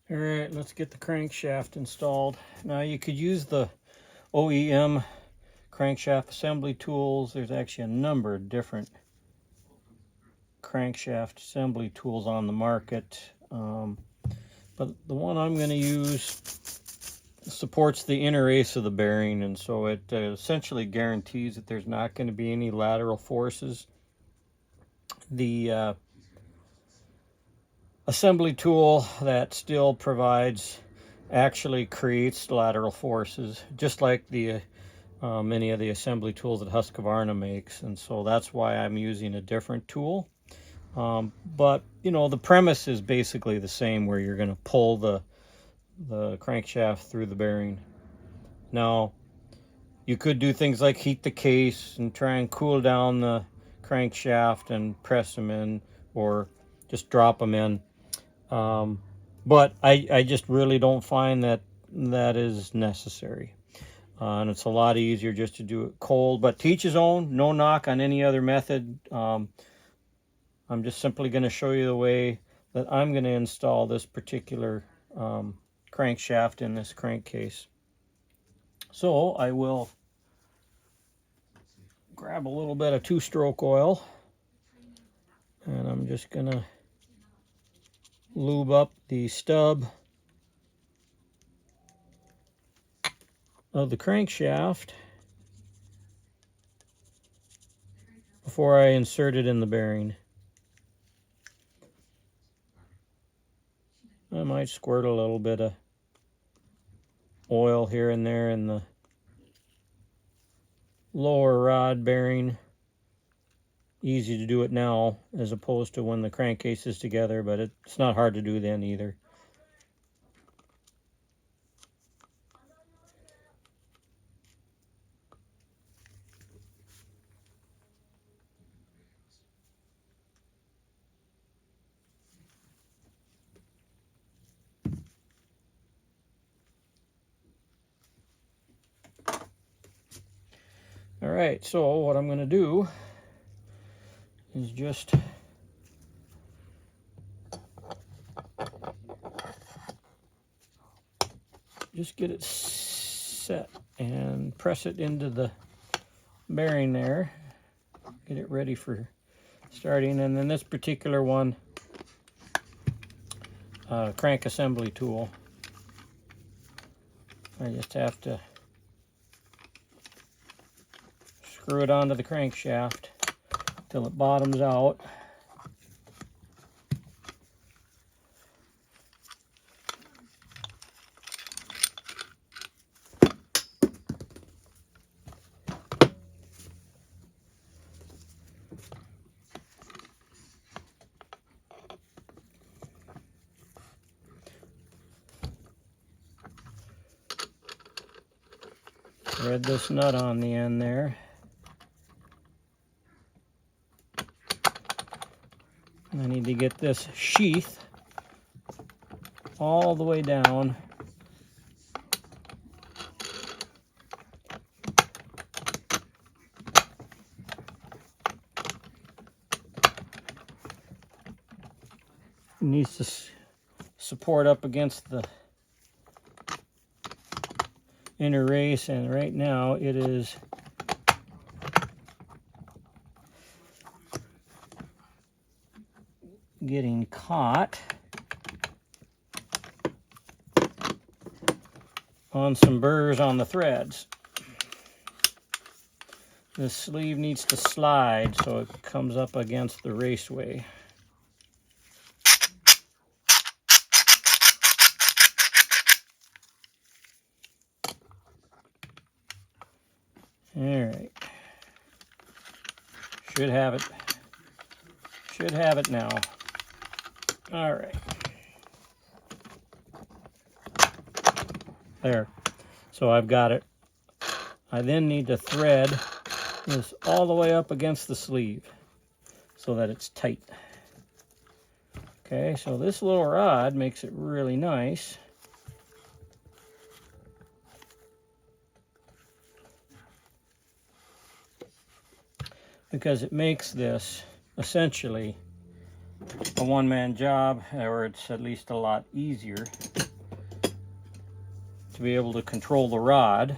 All right, let's get the crankshaft installed. Now you could use the OEM crankshaft assembly tools. There's actually a number of different crankshaft assembly tools on the market. But the one I'm going to use supports the inner ace of the bearing, and so it essentially guarantees that there's not going to be any lateral forces. The assembly tool that Stihl provides actually creates lateral forces, just like the many of the assembly tools that Husqvarna makes, and so that's why I'm using a different tool. But you know, the premise is basically the same, where you're going to pull the crankshaft through the bearing. Now, you could do things like heat the case and try and cool down the crankshaft and press them in, or just drop them in. But I just really don't find that is necessary. And it's a lot easier just to do it cold, but to each his own. No knock on any other method. I'm just simply going to show you the way that I'm going to install this particular crankshaft in this crankcase. So I will grab a little bit of 2-stroke oil, and I'm just going to lube up the stub of the crankshaft before I insert it in the bearing. I might squirt a little bit of oil here and there in the lower rod bearing. Easy to do it now as opposed to when the crankcase is together, but it's not hard to do then either. All right, so what I'm going to do is just get it set and press it into the bearing there. Get it ready for starting. And then this particular one, crank assembly tool, I just have to screw it onto the crankshaft till it bottoms out. Thread this nut on the end there. I need to get this sheath all the way down. It needs to support up against the inner race, and right now it is getting caught on some burrs on the threads. This sleeve needs to slide so it comes up against the raceway. All right. Should have it. Should have it now. All right. There. So I've got it. I then need to thread this all the way up against the sleeve so that it's tight. Okay, so this little rod makes it really nice. Because it makes this essentially a one-man job, or it's at least a lot easier to be able to control the rod.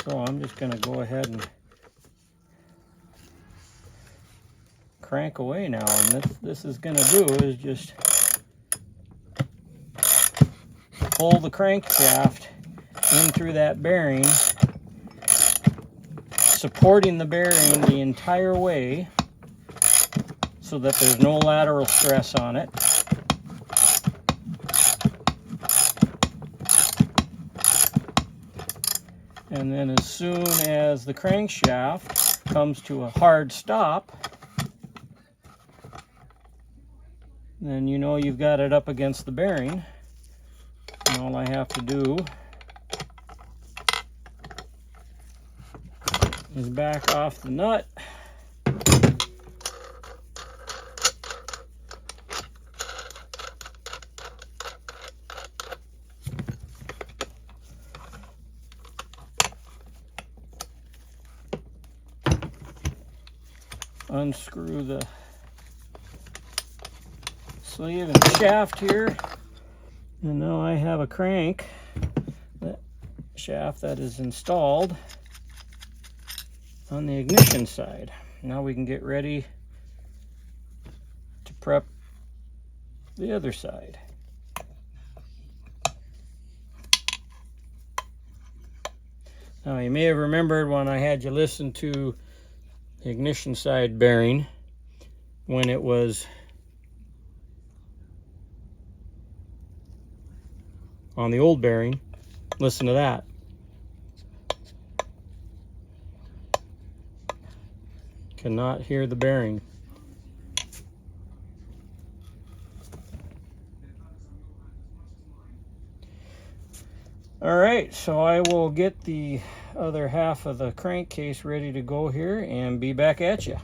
So I'm just going to go ahead and crank away now, and this is going to do is just pull the crankshaft in through that bearing, supporting the bearing the entire way so that there's no lateral stress on it. And then as soon as the crankshaft comes to a hard stop, then you know you've got it up against the bearing. And all I have to do is back off the nut. Unscrew the sleeve and shaft here, and now I have a crank shaft that is installed on the ignition side. Now we can get ready to prep the other side. Now you may have remembered when I had you listen to the ignition side bearing when it was on the old bearing. Listen to that. Cannot hear the bearing. All right, so I will get the other half of the crankcase ready to go here and be back at you.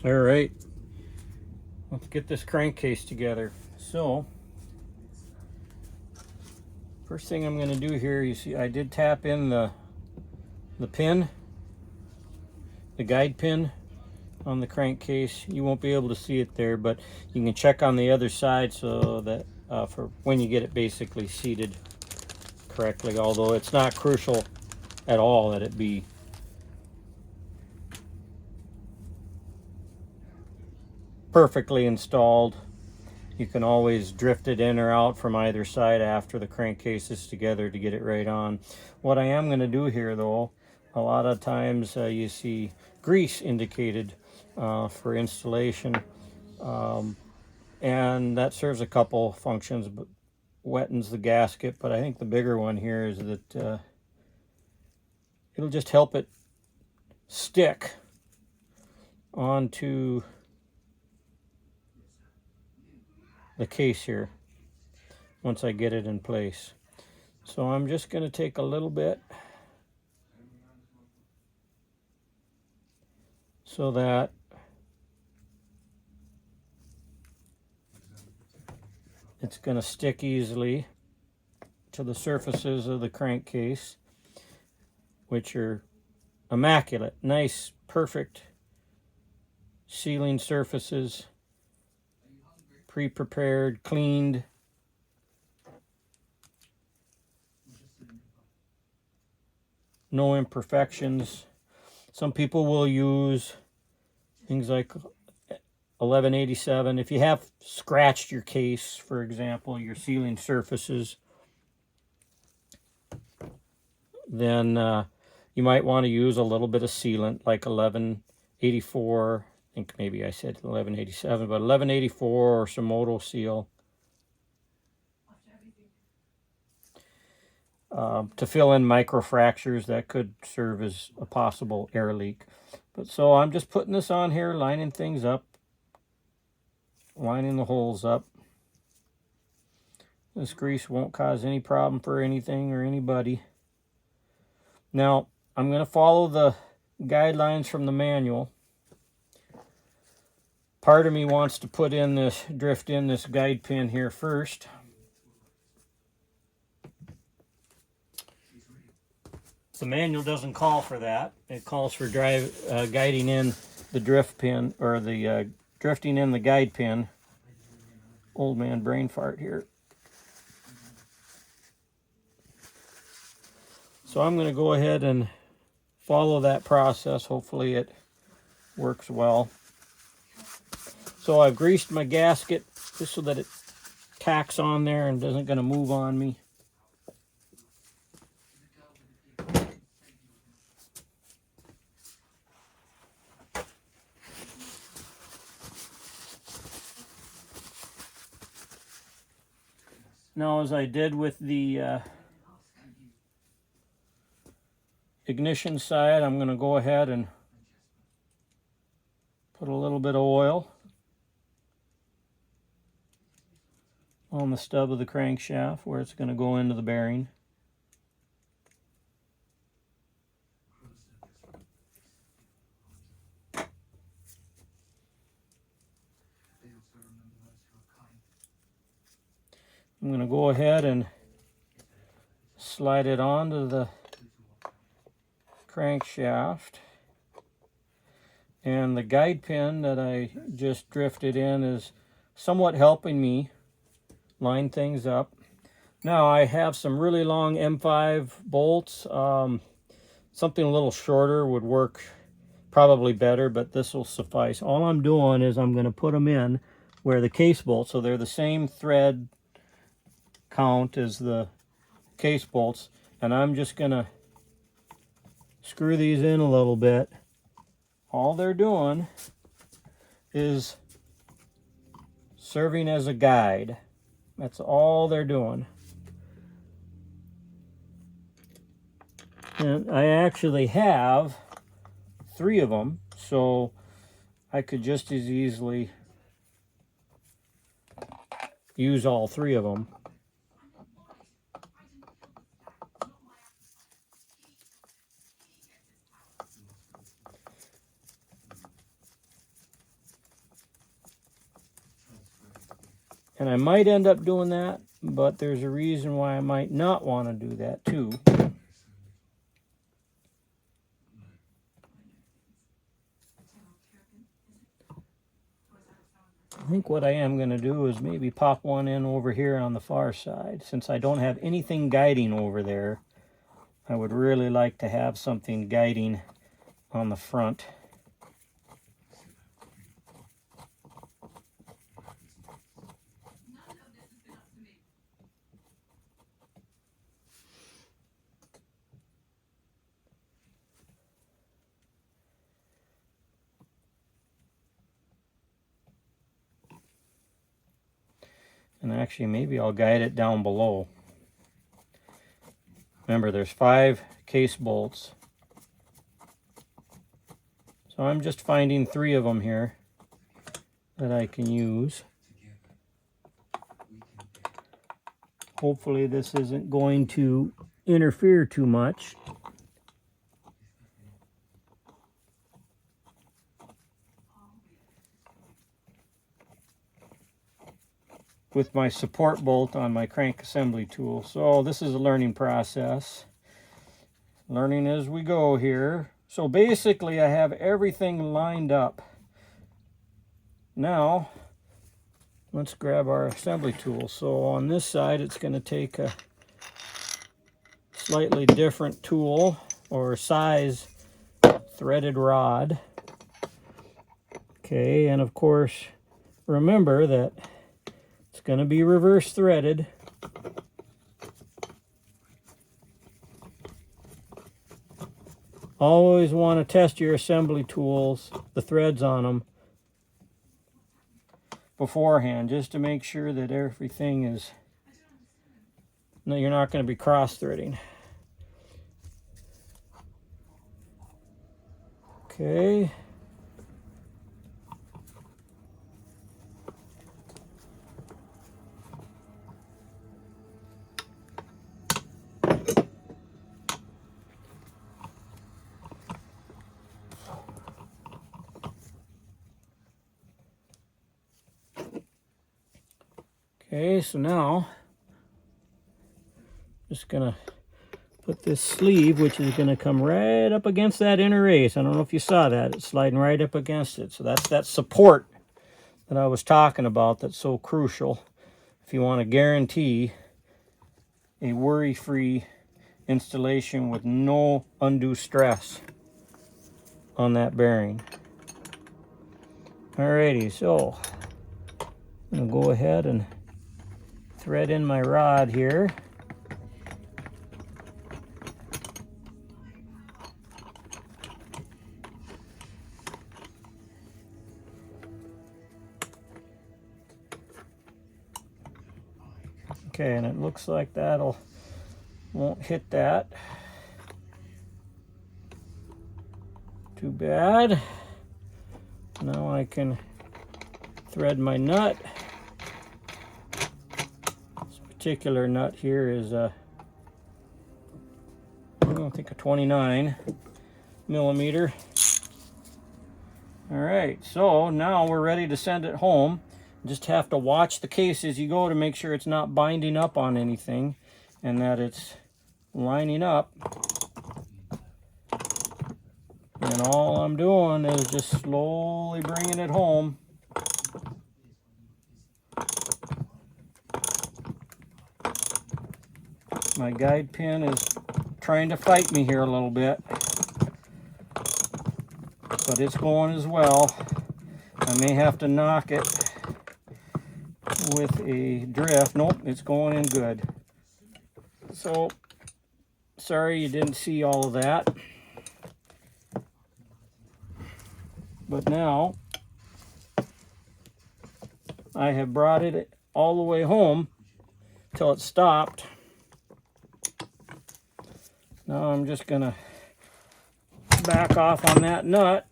All right, let's get this crankcase together. So, first thing I'm going to do here, you see I did tap in the pin, the guide pin on the crankcase. You won't be able to see it there, but you can check on the other side so that for when you get it basically seated correctly, although it's not crucial at all that it be perfectly installed. You can always drift it in or out from either side after the crankcase is together to get it right on. What I am going to do here though, a lot of times you see grease indicated for installation, and that serves a couple functions, but wettens the gasket. But I think the bigger one here is that it'll just help it stick onto the case here once I get it in place. So I'm just going to take a little bit so that it's going to stick easily to the surfaces of the crankcase, which are immaculate, nice, perfect sealing surfaces, pre-prepared, cleaned. No imperfections. Some people will use things like 1187. If you have scratched your case, for example, your sealing surfaces, then you might want to use a little bit of sealant like 1184. I think maybe I said 1187, but 1184 or some Moto Seal to fill in microfractures that could serve as a possible air leak. But so I'm just putting this on here, lining things up, lining the holes up. This grease won't cause any problem for anything or anybody. Now, I'm going to follow the guidelines from the manual. Part of me wants to put in this, drift in this guide pin here first. the manual doesn't call for that. It calls for guiding in the drift pin, or the drifting in the guide pin. Old man brain fart here. So I'm going to go ahead and follow that process. Hopefully it works well. So I've greased my gasket just so that it tacks on there and isn't going to move on me. Now, as I did with the ignition side, I'm going to go ahead and put a little bit of oil on the stub of the crankshaft where it's going to go into the bearing. I'm going to go ahead and slide it onto the crankshaft. And the guide pin that I just drifted in is somewhat helping me line things up. Now I have some really long M5 bolts. Something a little shorter would work probably better, but this will suffice. All I'm doing is I'm going to put them in where the case bolts, so they're the same thread count as the case bolts, and I'm just going to screw these in a little bit. All they're doing is serving as a guide. That's all they're doing. And I actually have 3 of them, so I could just as easily use all 3 of them. And I might end up doing that, but there's a reason why I might not want to do that too. I think what I am going to do is maybe pop one in over here on the far side. Since I don't have anything guiding over there, I would really like to have something guiding on the front. And actually, maybe I'll guide it down below. Remember, there's 5 case bolts. So I'm just finding 3 of them here that I can use. Hopefully this isn't going to interfere too much. With my support bolt on my crank assembly tool. So this is a learning process. Learning as we go here. So basically I have everything lined up. Now let's grab our assembly tool. So on this side it's going to take a slightly different tool or size threaded rod. Okay, and of course remember that it's going to be reverse threaded. Always want to test your assembly tools, the threads on them, beforehand, just to make sure that everything is, no, you're not going to be cross-threading. Okay. Okay, so now just gonna put this sleeve, which is going to come right up against that inner race. I don't know if you saw that. It's sliding right up against it. So that's that support that I was talking about that's so crucial if you want to guarantee a worry-free installation with no undue stress on that bearing. Alrighty, so I'm going to go ahead and thread in my rod here. Okay, and it looks like won't hit that. Too bad. Now I can thread my nut. This particular nut here is I think a 29 millimeter. All right, so now we're ready to send it home. Just have to watch the case as you go to make sure it's not binding up on anything and that it's lining up. And all I'm doing is just slowly bringing it home. My guide pin is trying to fight me here a little bit, but it's going as well. I may have to knock it with a drift. Nope, it's going in good. So, sorry you didn't see all of that. But now, I have brought it all the way home till it stopped. Now I'm just going to back off on that nut.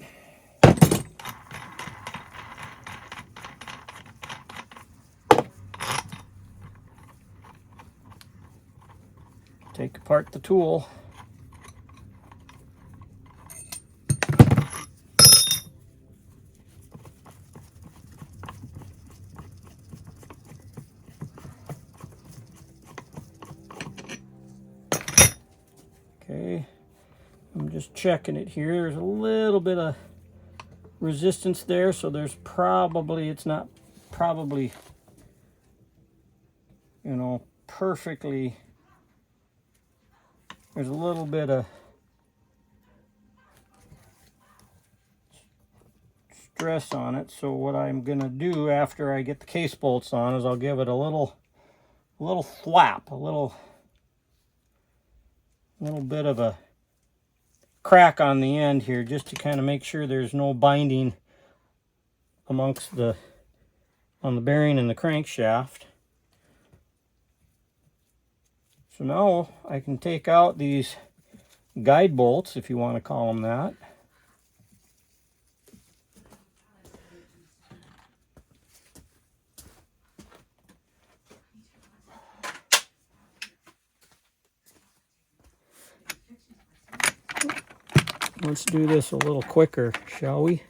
Take apart the tool. Okay, I'm just checking it here. There's a little bit of resistance there, so there's probably, it's not probably, you know, perfectly, there's a little bit of stress on it. So what I'm gonna do after I get the case bolts on is I'll give it a little thwap, a little bit of a crack on the end here, just to kind of make sure there's no binding amongst on the bearing and the crankshaft. So now I can take out these guide bolts, if you want to call them that. Let's do this a little quicker, shall we?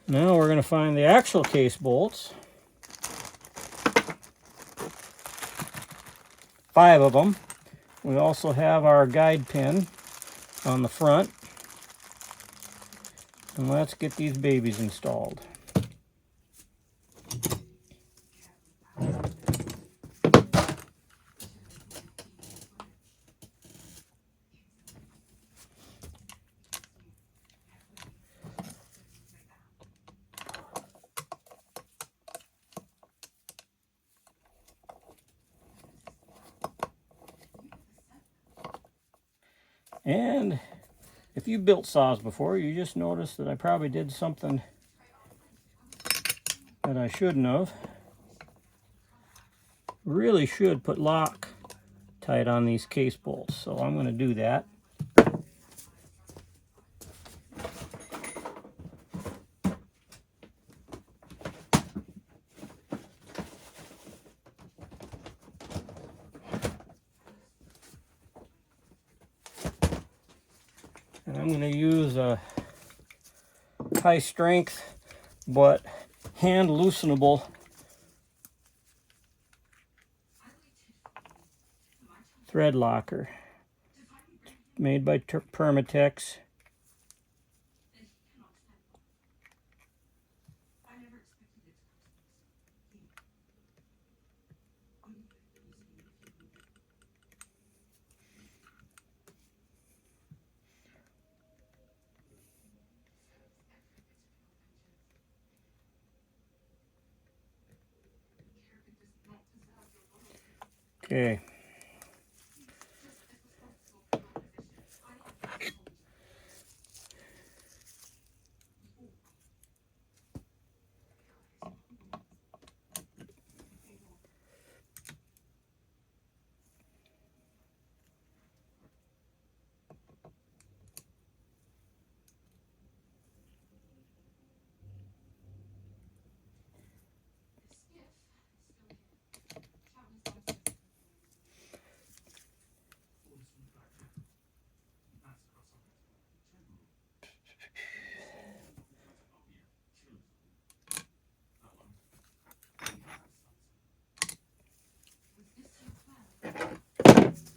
Now we're going to find the actual case bolts. 5 of them. We also have our guide pin on the front. And let's get these babies installed. And if you built saws before, you just noticed that I probably did something that I shouldn't have. Really should put Loctite on these case bolts, so I'm going to do that. And I'm going to use a high strength but hand loosenable thread locker made by Permatex. Okay.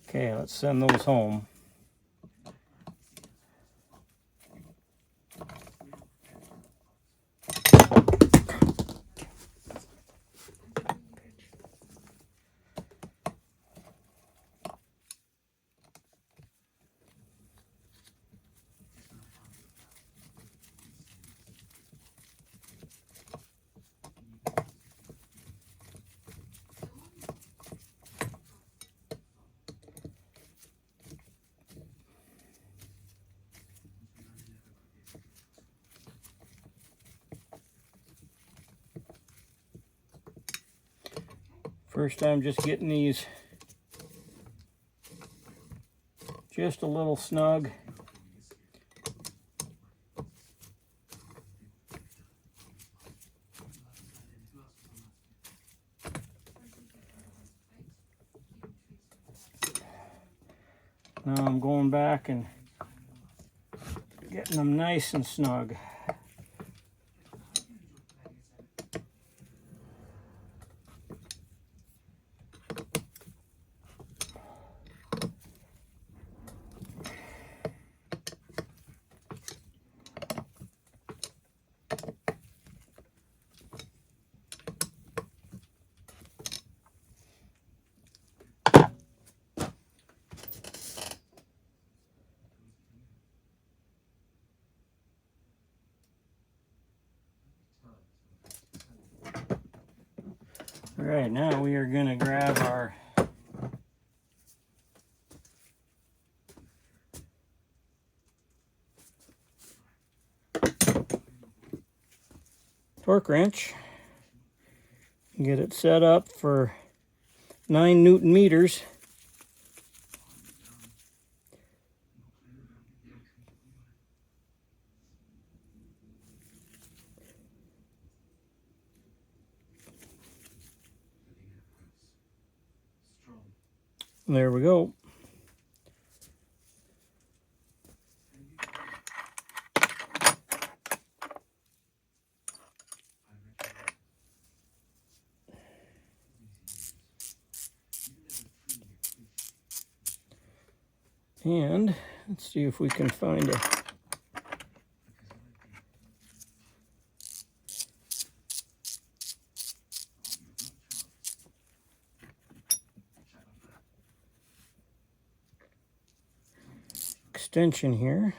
Okay, let's send those home. First I'm just getting these just a little snug. Now I'm going back and getting them nice and snug. All right, now we are going to grab our torque wrench and get it set up for 9 Newton meters. There we go. And let's see if we can find a extension here.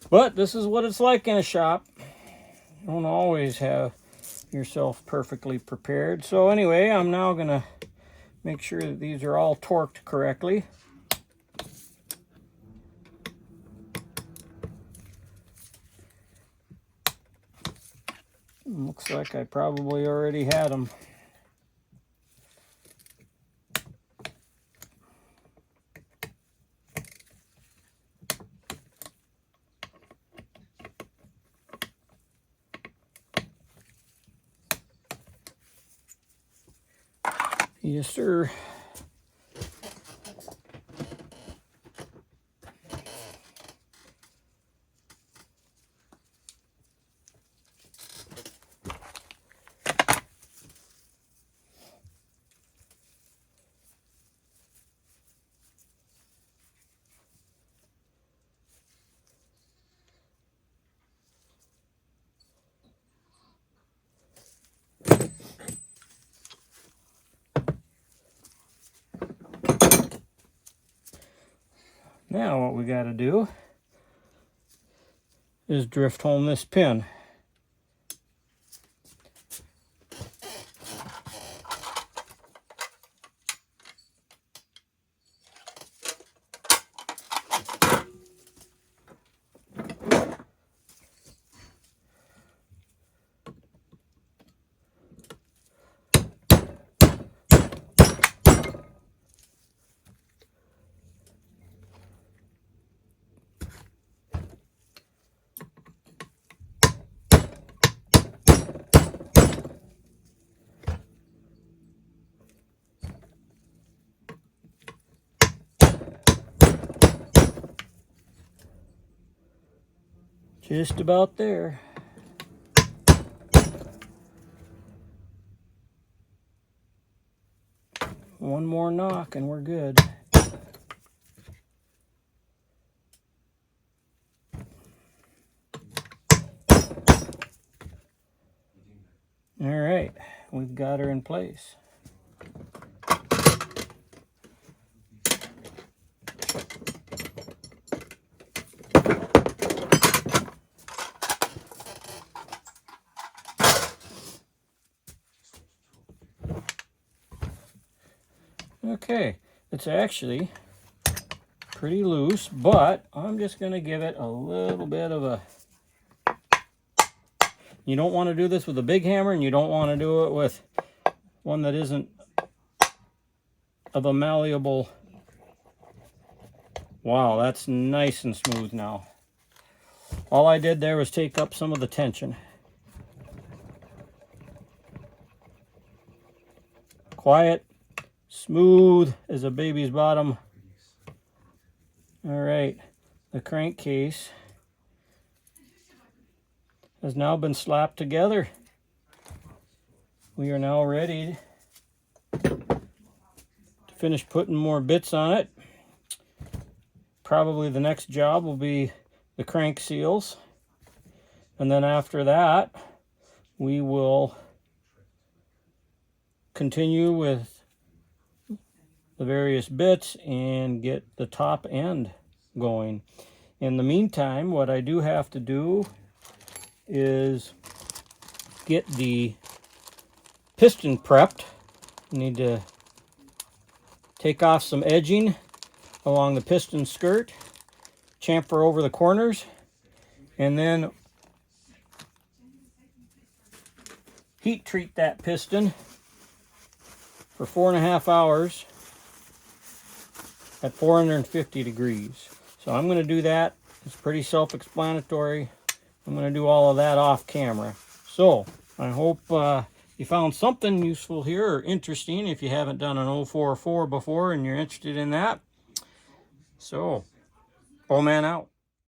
But this is what it's like in a shop. You don't always have yourself perfectly prepared. So anyway, I'm now going to make sure that these are all torqued correctly. Looks like I probably already had them. Yes, sir. Now what we got to do is drift home this pin. Just about there. One more knock and we're good. All right, we've got her in place. Okay, it's actually pretty loose, but I'm just going to give it a little bit of a... You don't want to do this with a big hammer, and you don't want to do it with one that isn't of a malleable... Wow, that's nice and smooth now. All I did there was take up some of the tension. Quiet, smooth as a baby's bottom. All right, the crankcase has now been slapped together. We are now ready to finish putting more bits on it. Probably the next job will be the crank seals. And then after that, we will continue with the various bits and get the top end going. In the meantime, what I do have to do is get the piston prepped. I need to take off some edging along the piston skirt, chamfer over the corners, and then heat treat that piston for 4.5 hours at 450 degrees. So I'm going to do that. It's pretty self-explanatory. I'm going to do all of that off camera. So I hope you found something useful here or interesting if you haven't done an 044 before and you're interested in that. So, old man out.